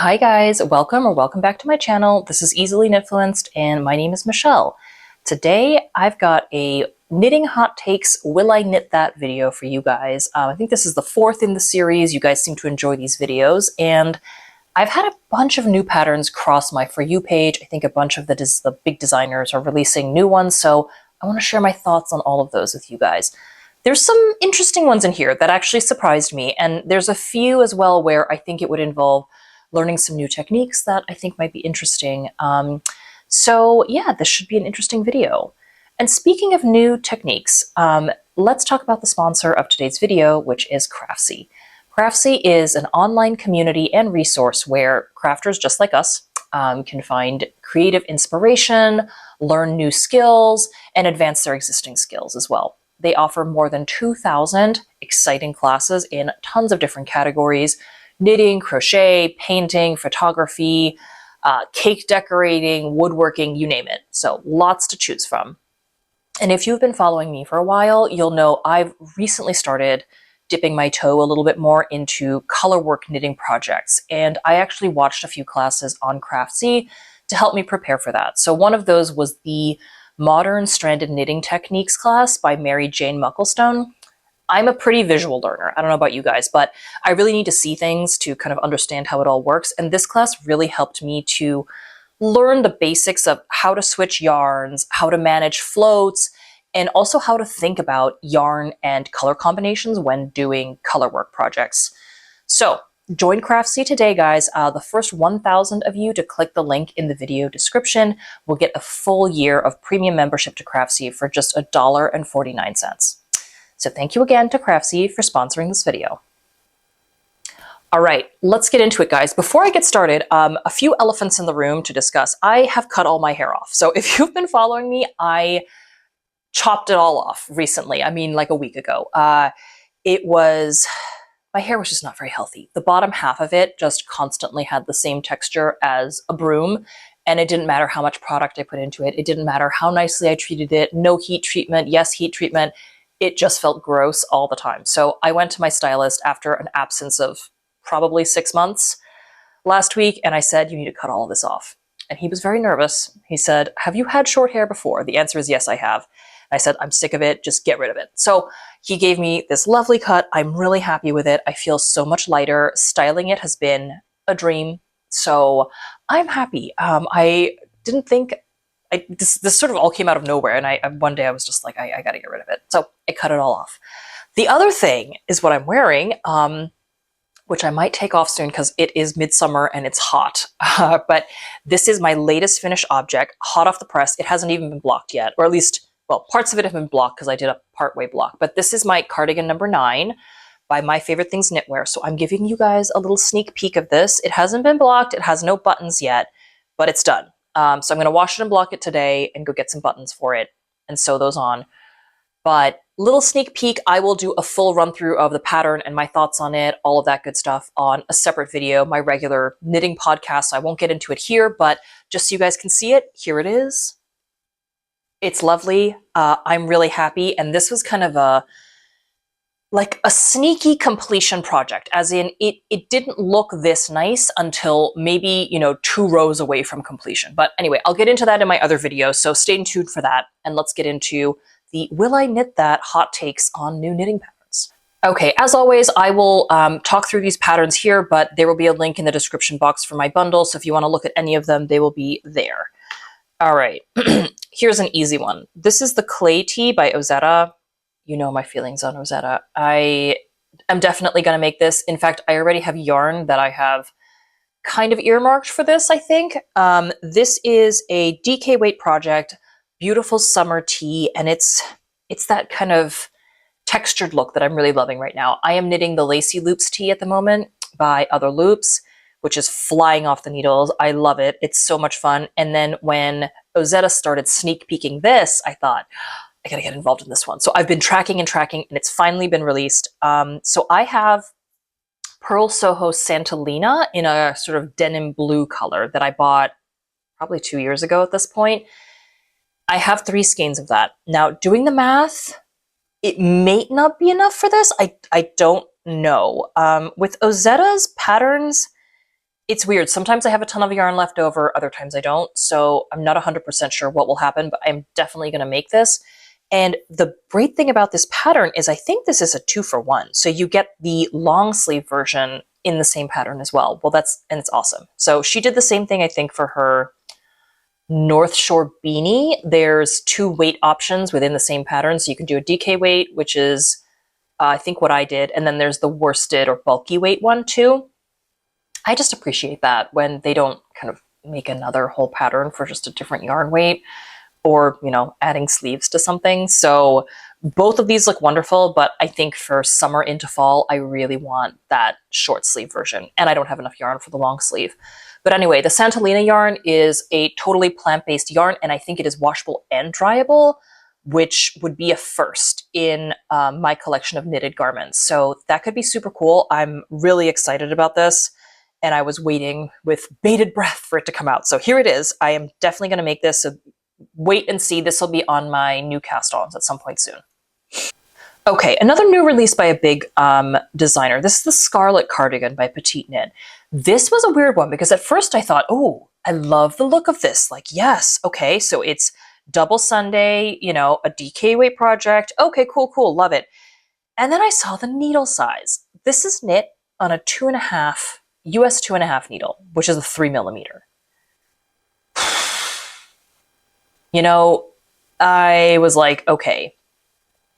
Hi guys, welcome back to my channel. This is Easily Knitfluenced and my name is Michelle. Today I've got a knitting hot takes will I knit that video for you guys. I think this is the fourth in the series. You guys seem to enjoy these videos and I've had a bunch of new patterns cross my For You page. I think a bunch of the big designers are releasing new ones, so I want to share my thoughts on all of those with you guys. There's some interesting ones in here that actually surprised me, and there's a few as well where I think it would involve learning some new techniques that I think might be interesting. So yeah, this should be an interesting video. And speaking of new techniques, let's talk about the sponsor of today's video, which is Craftsy. Craftsy is an online community and resource where crafters just like us can find creative inspiration, learn new skills, and advance their existing skills as well. They offer more than 2,000 exciting classes in tons of different categories: knitting, crochet, painting, photography, cake decorating, woodworking, you name it. So lots to choose from. And if you've been following me for a while, you'll know I've recently started dipping my toe a little bit more into colorwork knitting projects. And I actually watched a few classes on Craftsy to help me prepare for that. So one of those was the Modern Stranded Knitting Techniques class by Mary Jane Mucklestone. I'm a pretty visual learner. I don't know about you guys, but I really need to see things to kind of understand how it all works. And this class really helped me to learn the basics of how to switch yarns, how to manage floats, and also how to think about yarn and color combinations when doing color work projects. So join Craftsy today, guys. The first 1,000 of you to click the link in the video description will get a full year of premium membership to Craftsy for just $1.49. So thank you again to Craftsy for sponsoring this video. All right, let's get into it, guys. Before I get started, a few elephants in the room to discuss. I have cut all my hair off. So if you've been following me, I chopped it all off recently. I mean, like a week ago. My hair was just not very healthy. The bottom half of it just constantly had the same texture as a broom. And it didn't matter how much product I put into it. It didn't matter how nicely I treated it. No heat treatment, yes, heat treatment. It just felt gross all the time. So I went to my stylist after an absence of probably 6 months last week, and I said, you need to cut all of this off. And he was very nervous. He said, have you had short hair before? The answer is yes, I have. I said, I'm sick of it, just get rid of it. So he gave me this lovely cut. I'm really happy with it. I feel so much lighter. Styling it has been a dream. So I'm happy. I didn't think, this sort of all came out of nowhere, and one day I was just like, I gotta get rid of it. So I cut it all off. The other thing is what I'm wearing, which I might take off soon because it is midsummer and it's hot. But this is my latest finished object, hot off the press. It hasn't even been blocked yet, or at least, well, parts of it have been blocked because I did a partway block. But this is my cardigan number 9 by My Favorite Things Knitwear. So I'm giving you guys a little sneak peek of this. It hasn't been blocked. It has no buttons yet, but it's done. So I'm going to wash it and block it today and go get some buttons for it and sew those on. But little sneak peek, I will do a full run through of the pattern and my thoughts on it, all of that good stuff on a separate video, my regular knitting podcast. I won't get into it here, but just so you guys can see it, here it is. It's lovely. I'm really happy. And this was kind of a sneaky completion project, as in it didn't look this nice until maybe, 2 rows away from completion. But anyway, I'll get into that in my other video, so stay tuned for that. And let's get into the Will I Knit That hot takes on new knitting patterns. Okay, as always, I will talk through these patterns here, but there will be a link in the description box for my bundle, so if you want to look at any of them, they will be there. All right, here's an easy one. This is the Clay Tee by Ozetta. You know my feelings on Ozetta. I am definitely going to make this. In fact, I already have yarn that I have kind of earmarked for this, I think. This is a DK weight project, beautiful summer tee, and it's that kind of textured look that I'm really loving right now. I am knitting the Lacy Loops tee at the moment by Other Loops, which is flying off the needles. I love it. It's so much fun. And then when Ozetta started sneak peeking this, I thought, I gotta get involved in this one. So I've been tracking, and it's finally been released. So I have Pearl Soho Santalina in a sort of denim blue color that I bought probably 2 years ago at this point. I have 3 skeins of that. Now, doing the math, it may not be enough for this. I don't know. With Ozetta's patterns, it's weird. Sometimes I have a ton of yarn left over, other times I don't. So I'm not 100% sure what will happen, but I'm definitely going to make this. And the great thing about this pattern is I think this is a 2-for-1. So you get the long sleeve version in the same pattern as well. Well, and it's awesome. So she did the same thing, I think, for her North Shore beanie. There's 2 weight options within the same pattern. So you can do a DK weight, which is, I think, what I did. And then there's the worsted or bulky weight one too. I just appreciate that when they don't kind of make another whole pattern for just a different yarn weight, or, you know, adding sleeves to something. So both of these look wonderful, but I think for summer into fall, I really want that short sleeve version. And I don't have enough yarn for the long sleeve. But anyway, the Santalina yarn is a totally plant-based yarn, and I think it is washable and dryable, which would be a first in my collection of knitted garments. So that could be super cool. I'm really excited about this, and I was waiting with bated breath for it to come out. So here it is. I am definitely going to make this. So wait and see. This will be on my new cast-ons at some point soon. Okay, another new release by a big designer. This is the Scarlet Cardigan by Petite Knit. This was a weird one because at first I thought, oh, I love the look of this. Like, yes, okay, so it's double Sunday, you know, a DK weight project. Okay, cool, love it. And then I saw the needle size. This is knit on a 2.5, US 2.5 needle, which is a 3mm. You know, I was like, okay,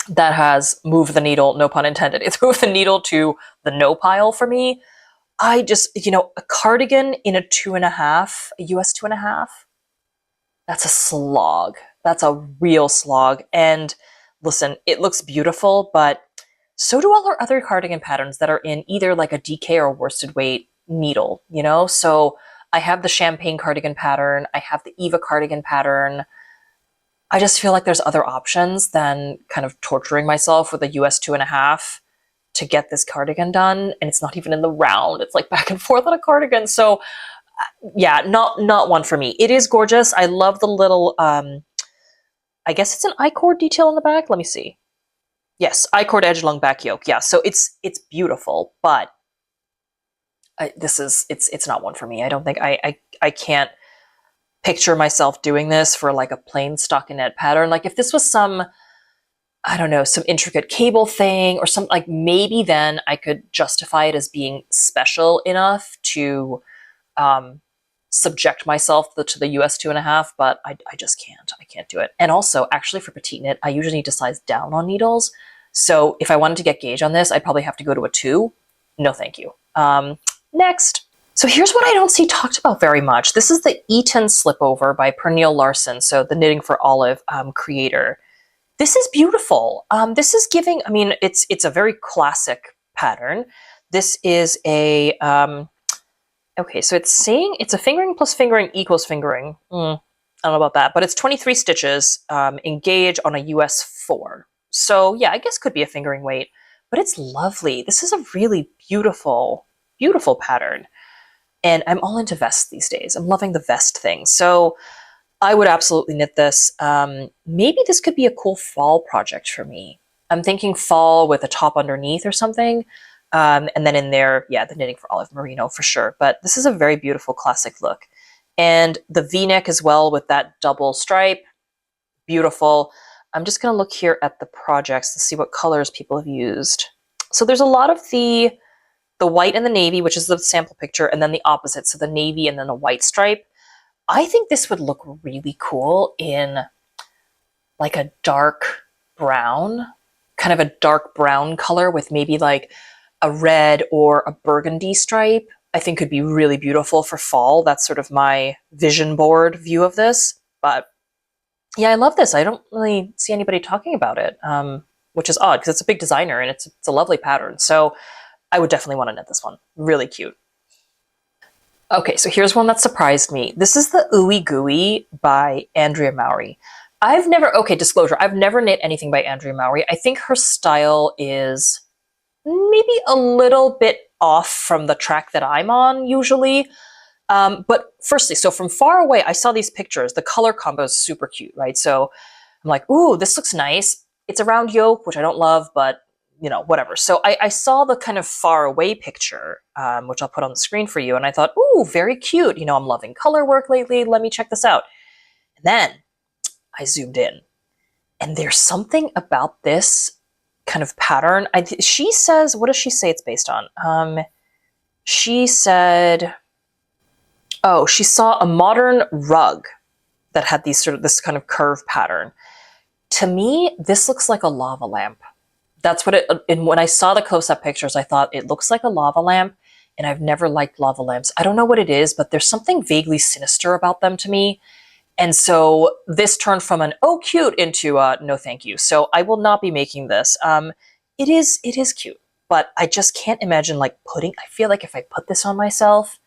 that has moved the needle, no pun intended. It's moved the needle to the no pile for me. I just, you know, a cardigan in a 2.5, a US 2.5, that's a slog. That's a real slog. And listen, it looks beautiful, but so do all our other cardigan patterns that are in either like a DK or worsted weight needle, you know? So I have the Champagne cardigan pattern. I have the Eva cardigan pattern. I just feel like there's other options than kind of torturing myself with a US 2.5 to get this cardigan done. And it's not even in the round. It's like back and forth on a cardigan. So yeah, not one for me. It is gorgeous. I love the little, I guess it's an I-cord detail in the back. Let me see. Yes, I-cord edge along back yoke. Yeah, so it's beautiful, but it's not one for me. I don't think I can't picture myself doing this for like a plain stockinette pattern. Like if this was some, I don't know, some intricate cable thing or something, like maybe then I could justify it as being special enough to subject myself to the US 2.5, but I just can't. I can't do it. And also, actually for Petite Knit, I usually need to size down on needles. So if I wanted to get gauge on this, I'd probably have to go to a 2. No, thank you. Next. So here's what I don't see talked about very much. This is the Eton Slipover by Pernille Larsen, so the Knitting for Olive creator. This is beautiful. This is giving, I mean, it's a very classic pattern. This is a, okay, so it's saying it's a fingering plus fingering equals fingering. I don't know about that, but it's 23 stitches in gauge on a US 4. So yeah, I guess could be a fingering weight, but it's lovely. This is a really beautiful, beautiful pattern. And I'm all into vests these days. I'm loving the vest thing. So I would absolutely knit this. Maybe this could be a cool fall project for me. I'm thinking fall with a top underneath or something. And then in there, yeah, the Knitting for Olive merino for sure. But this is a very beautiful classic look. And the V-neck as well with that double stripe, beautiful. I'm just gonna look here at the projects to see what colors people have used. So there's a lot of the white and the navy, which is the sample picture, and then the opposite, so the navy and then a white stripe. I think this would look really cool in like a dark brown, kind of a dark brown color with maybe like a red or a burgundy stripe. I think could be really beautiful for fall. That's sort of my vision board view of this. But yeah, I love this. I don't really see anybody talking about it, which is odd because it's a big designer and it's a lovely pattern. So I would definitely want to knit this one. Really cute. Okay, so here's one that surprised me. This is the Ooey Gooey by Andrea Mowry. Okay, disclosure, I've never knit anything by Andrea Mowry. I think her style is maybe a little bit off from the track that I'm on usually. But firstly, so from far away, I saw these pictures. The color combo is super cute, right? So I'm like, ooh, this looks nice. It's a round yoke, which I don't love, but you know, whatever. So I saw the kind of far away picture, which I'll put on the screen for you. And I thought, ooh, very cute. You know, I'm loving color work lately. Let me check this out. And then I zoomed in. And there's something about this kind of pattern. She says, what does she say it's based on? She said, oh, she saw a modern rug that had this kind of curve pattern. To me, this looks like a lava lamp. That's what and when I saw the close-up pictures, I thought it looks like a lava lamp, and I've never liked lava lamps. I don't know what it is, but there's something vaguely sinister about them to me. And so this turned from an, oh, cute, into no thank you. So I will not be making this. It is cute, but I just can't imagine like I feel like if I put this on myself,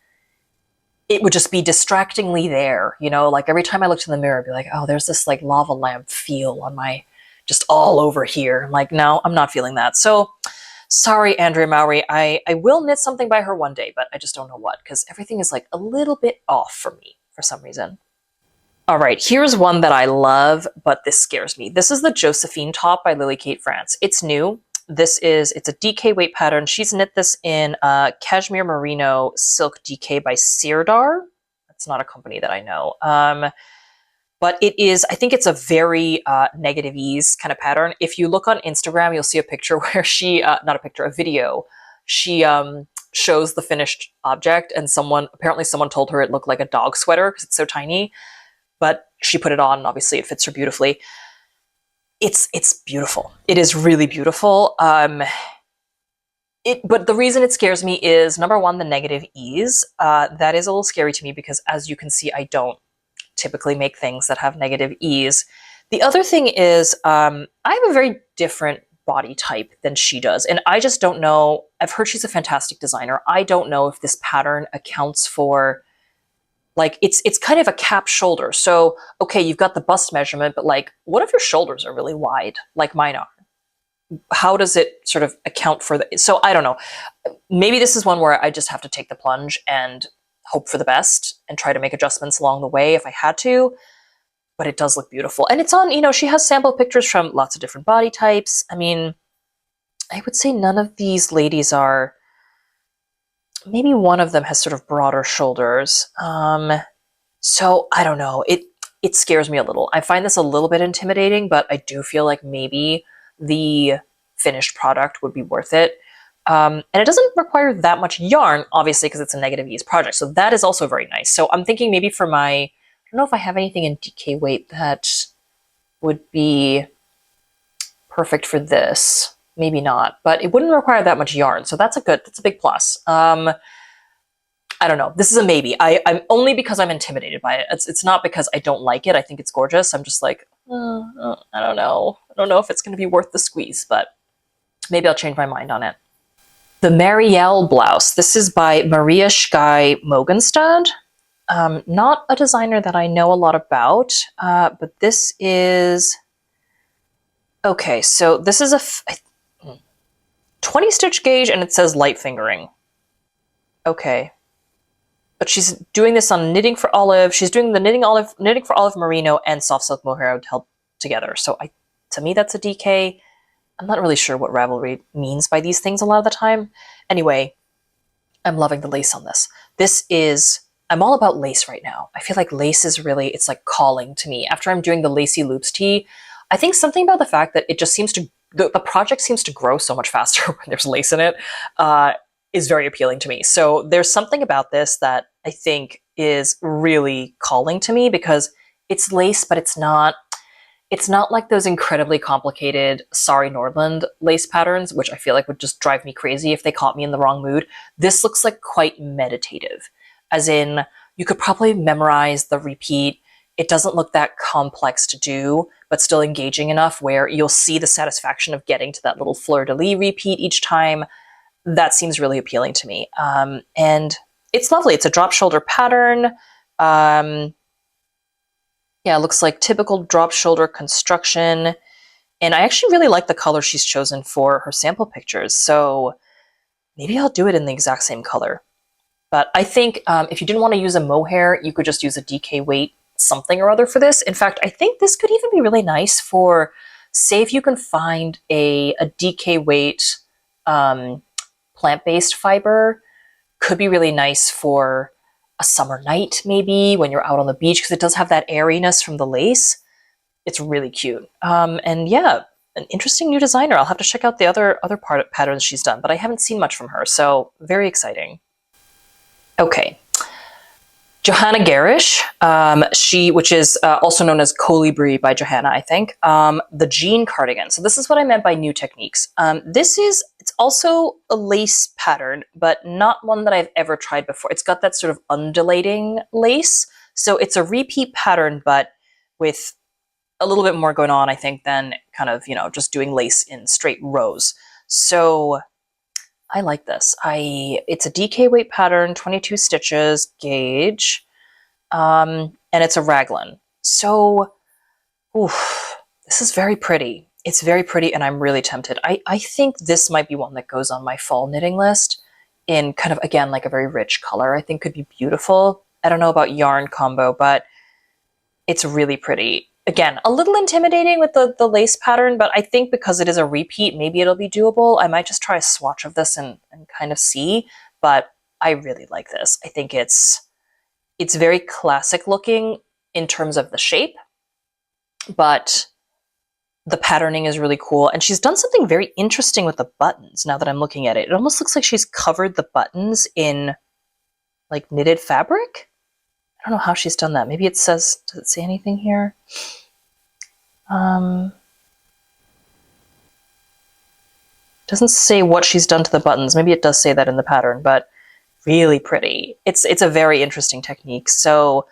it would just be distractingly there, you know, like every time I looked in the mirror, I'd be like, oh, there's this like lava lamp feel on my, just all over here. I'm like, no, I'm not feeling that. So sorry, Andrea Mowry, I will knit something by her one day, but I just don't know what, because everything is like a little bit off for me for some reason. All right, here's one that I love, but this scares me. This is the Josephine top by Lily Kate France. It's new. It's a DK weight pattern. She's knit this in Cashmere Merino Silk DK by Sirdar. That's not a company that I know. But it is, I think it's a very negative ease kind of pattern. If you look on Instagram, you'll see a picture where a video. She shows the finished object, and apparently someone told her it looked like a dog sweater because it's so tiny. But she put it on, and obviously it fits her beautifully. It's beautiful. It is really beautiful. But the reason it scares me is, number one, the negative ease. That is a little scary to me because, as you can see, I don't typically make things that have negative ease. The other thing is, I have a very different body type than she does, and I just don't know. I've heard she's a fantastic designer. I don't know if this pattern accounts for, like, it's kind of a cap shoulder. So, okay, you've got the bust measurement, but like, what if your shoulders are really wide, like mine are? How does it sort of account for that? So I don't know. Maybe this is one where I just have to take the plunge and hope for the best and try to make adjustments along the way if I had to. But it does look beautiful. And it's on, you know, she has sample pictures from lots of different body types. I mean, I would say none of these ladies are, maybe one of them has sort of broader shoulders. So I don't know. It scares me a little. I find this a little bit intimidating, but I do feel like maybe the finished product would be worth it. And it doesn't require that much yarn, obviously, because it's a negative ease project. So that is also very nice. So I'm thinking maybe for I don't know if I have anything in DK weight that would be perfect for this. Maybe not, but it wouldn't require that much yarn. So that's a big plus. I don't know. This is a maybe. I'm only because I'm intimidated by it. It's not because I don't like it. I think it's gorgeous. I'm just like, I don't know. I don't know if it's going to be worth the squeeze, but maybe I'll change my mind on it. The Marielle blouse. This is by Maria Sky Mogenstad. Not a designer that I know a lot about, but this is... Okay, so this is a 20 stitch gauge and it says light fingering. Okay. But she's doing this on knitting for olive. She's doing the knitting for olive merino and soft silk mohair held together. So to me, that's a DK. I'm not really sure what Ravelry means by these things a lot of the time. Anyway, I'm loving the lace on this. I'm all about lace right now. I feel like lace is really, it's like calling to me. After I'm doing the lacy loops tee, I think something about the fact that it just seems to, the project seems to grow so much faster when there's lace in it, is very appealing to me. So there's something about this that I think is really calling to me because it's lace, but it's not like those incredibly complicated Sari Nordland lace patterns, which I feel like would just drive me crazy if they caught me in the wrong mood. This looks like quite meditative, as in you could probably memorize the repeat. It doesn't look that complex to do, but still engaging enough where you'll see the satisfaction of getting to that little fleur-de-lis repeat each time. That seems really appealing to me. And it's lovely. It's a drop shoulder pattern. Yeah, it looks like typical drop shoulder construction. And I actually really like the color she's chosen for her sample pictures. So maybe I'll do it in the exact same color. But I think if you didn't want to use a mohair, you could just use a DK weight something or other for this. In fact, I think this could even be really nice for say if you can find a DK weight plant-based fiber, could be really nice for a summer night, maybe when you're out on the beach, because it does have that airiness from the lace. It's really cute. And yeah, an interesting new designer. I'll have to check out the other patterns she's done, but I haven't seen much from her, so very exciting. Okay. Johanna Garish, which is also known as Colibri by Johanna, I think, the jean cardigan. So this is what I meant by new techniques. It's also a lace pattern, but not one that I've ever tried before. It's got that sort of undulating lace. So it's a repeat pattern, but with a little bit more going on, I think, than kind of, just doing lace in straight rows. So I like this. It's a DK weight pattern, 22 stitches, gauge, and it's a raglan. So, this is very pretty. It's very pretty, and I'm really tempted. I think this might be one that goes on my fall knitting list in kind of, again, like a very rich color. I think could be beautiful. I don't know about yarn combo, but it's really pretty. Again, a little intimidating with the lace pattern, but I think because it is a repeat, maybe it'll be doable. I might just try a swatch of this and kind of see, but I really like this. I think it's very classic looking in terms of the shape, but the patterning is really cool. And she's done something very interesting with the buttons now that I'm looking at it. It almost looks like she's covered the buttons in like knitted fabric. I don't know how she's done that. Maybe it says, does it say anything here? Doesn't say what she's done to the buttons. Maybe it does say that in the pattern, but really pretty. It's a very interesting technique. So,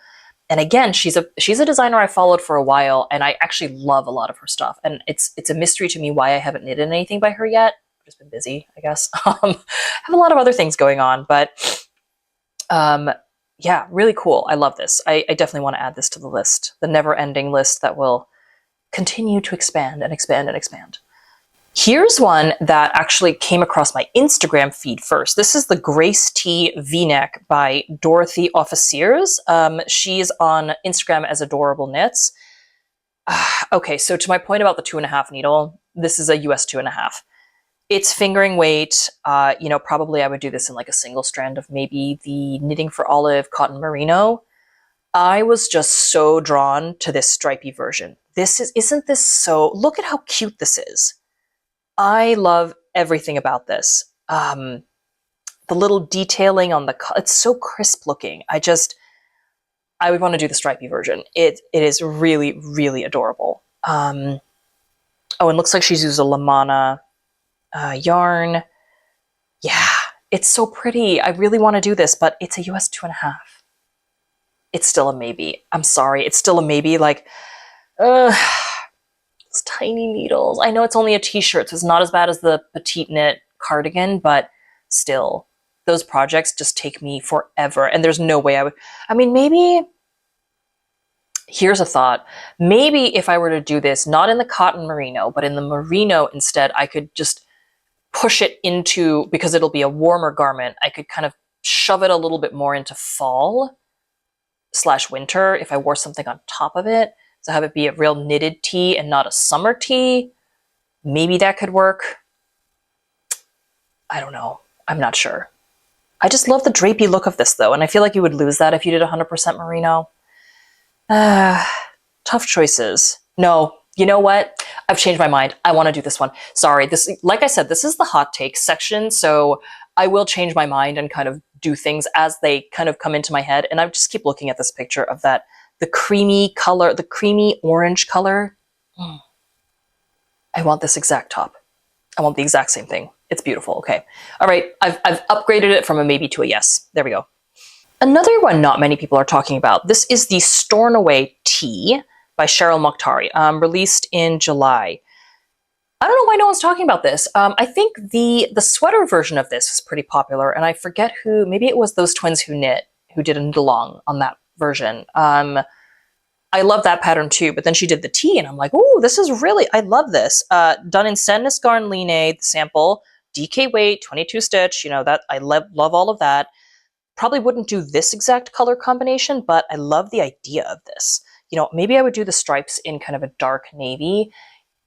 and again, she's a designer I followed for a while, and I actually love a lot of her stuff. And it's a mystery to me why I haven't knitted anything by her yet. I've just been busy, I guess. I have a lot of other things going on, but yeah, really cool. I love this. I definitely want to add this to the list, the never-ending list that will continue to expand and expand and expand. Here's one that actually came across my Instagram feed first. This is the Grace T V-neck by Dorothy Officiers. She's on Instagram as Adorable Knits. Okay, so to my point about the 2.5 needle, this is a US 2.5. It's fingering weight. Probably I would do this in like a single strand of maybe the Knitting for Olive cotton merino. I was just so drawn to this stripy version. Isn't this so, look at how cute this is. I love everything about this. The little detailing on it's so crisp looking. I would want to do the stripy version. It is really, really adorable. Oh, and looks like she's used a Lamana yarn. Yeah, it's so pretty. I really want to do this, but it's a US 2.5. It's still a maybe. I'm sorry. It's still a maybe. Like, it's tiny needles. I know it's only a t-shirt, so it's not as bad as the petite knit cardigan, but still, those projects just take me forever. And there's no way maybe, here's a thought. Maybe if I were to do this, not in the cotton merino, but in the merino instead, I could just push it into, because it'll be a warmer garment, I could kind of shove it a little bit more into fall/winter if I wore something on top of it. So have it be a real knitted tee and not a summer tee. Maybe that could work. I don't know. I'm not sure. I just love the drapey look of this though, and I feel like you would lose that if you did 100% merino. Tough choices. No, you know what? I've changed my mind. I want to do this one. Sorry, like I said, this is the hot take section, so I will change my mind and kind of do things as they kind of come into my head. And I just keep looking at this picture of the creamy color, the creamy orange color. I want this exact top. I want the exact same thing. It's beautiful. Okay. All right. I've upgraded it from a maybe to a yes. There we go. Another one not many people are talking about. This is the Stornoway Tee by Cheryl Mokhtari, released in July. I don't know why no one's talking about this. I think the sweater version of this is pretty popular, and I forget who, maybe it was those twins who did a knit along on that version. I love that pattern too, but then she did the tee, and I'm like, oh, this is really, I love this. Done in Sandnes Garn Line, the sample, DK weight, 22 stitch, that I love all of that. Probably wouldn't do this exact color combination, but I love the idea of this. Maybe I would do the stripes in kind of a dark navy.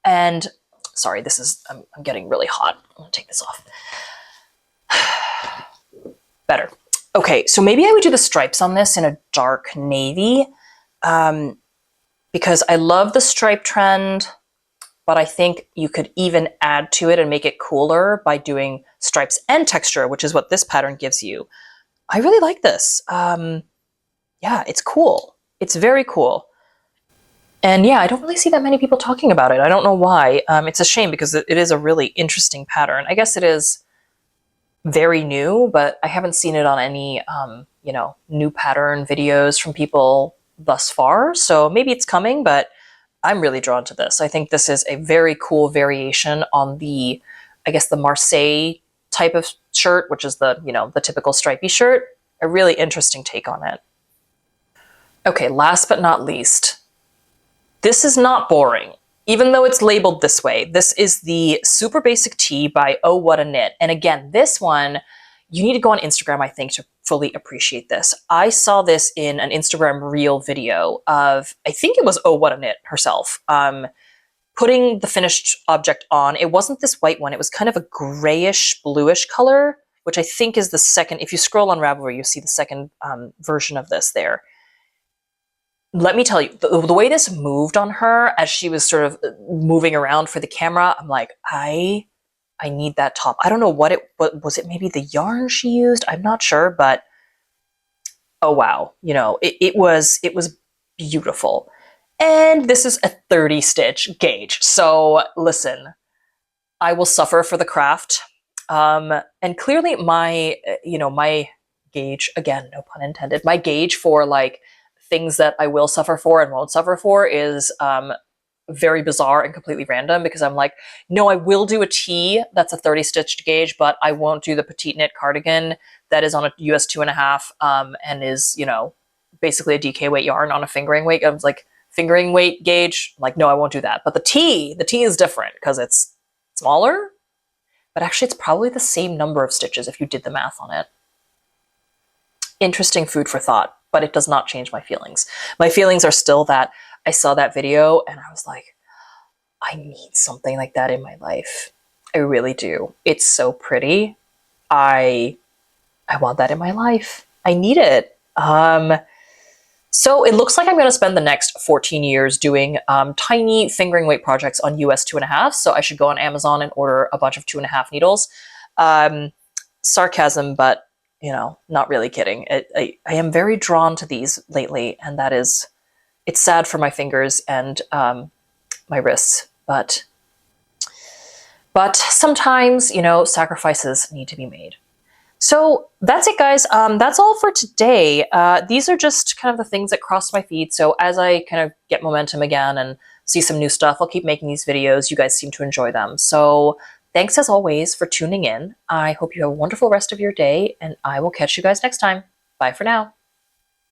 And sorry, I'm getting really hot. I'm gonna take this off. Better. Okay, so maybe I would do the stripes on this in a dark navy, because I love the stripe trend, but I think you could even add to it and make it cooler by doing stripes and texture, which is what this pattern gives you. I really like this. Yeah, it's cool. It's very cool. And yeah, I don't really see that many people talking about it. I don't know why. It's a shame because it is a really interesting pattern. I guess it is very new, but I haven't seen it on any, you know, new pattern videos from people thus far. So maybe it's coming, but I'm really drawn to this. I think this is a very cool variation on the, I guess, the Marseille type of shirt, which is the, you know, the typical stripy shirt. A really interesting take on it. Okay, last but not least, this is not boring. Even though it's labeled this way, this is the Super Basic Tee by Oh What a Knit. And again, this one, you need to go on Instagram, I think, to fully appreciate this. I saw this in an Instagram reel video of, I think it was Oh What a Knit herself, putting the finished object on. It wasn't this white one. It was kind of a grayish, bluish color, which I think is the second. If you scroll on Ravelry, you see the second version of this there. Let me tell you, the way this moved on her as she was sort of moving around for the camera, I'm like, I need that top. I don't know what was it maybe the yarn she used? I'm not sure, but oh wow. You know, it was beautiful. And this is a 30 stitch gauge. So listen, I will suffer for the craft. And clearly my, you know, my gauge, again, no pun intended, my gauge for like things that I will suffer for and won't suffer for is very bizarre and completely random, because I'm like, no, I will do a tee that's a 30 stitched gauge, but I won't do the petite knit cardigan that is on a US 2.5 and is, you know, basically a DK weight yarn on a fingering weight. I was like, fingering weight gauge, I'm like, no, I won't do that. But the tee is different because it's smaller, but actually it's probably the same number of stitches if you did the math on it. Interesting food for thought, but it does not change my feelings. My feelings are still that I saw that video and I was like, I need something like that in my life. I really do. It's so pretty. I want that in my life. I need it. So it looks like I'm going to spend the next 14 years doing tiny fingering weight projects on US 2.5. So I should go on Amazon and order a bunch of 2.5 needles. Sarcasm, but you know, not really kidding. I am very drawn to these lately, and that is, it's sad for my fingers and my wrists, but sometimes, you know, sacrifices need to be made. So that's it, guys. That's all for today. These are just kind of the things that crossed my feed. So as I kind of get momentum again and see some new stuff, I'll keep making these videos. You guys seem to enjoy them. So thanks as always for tuning in. I hope you have a wonderful rest of your day, and I will catch you guys next time. Bye for now.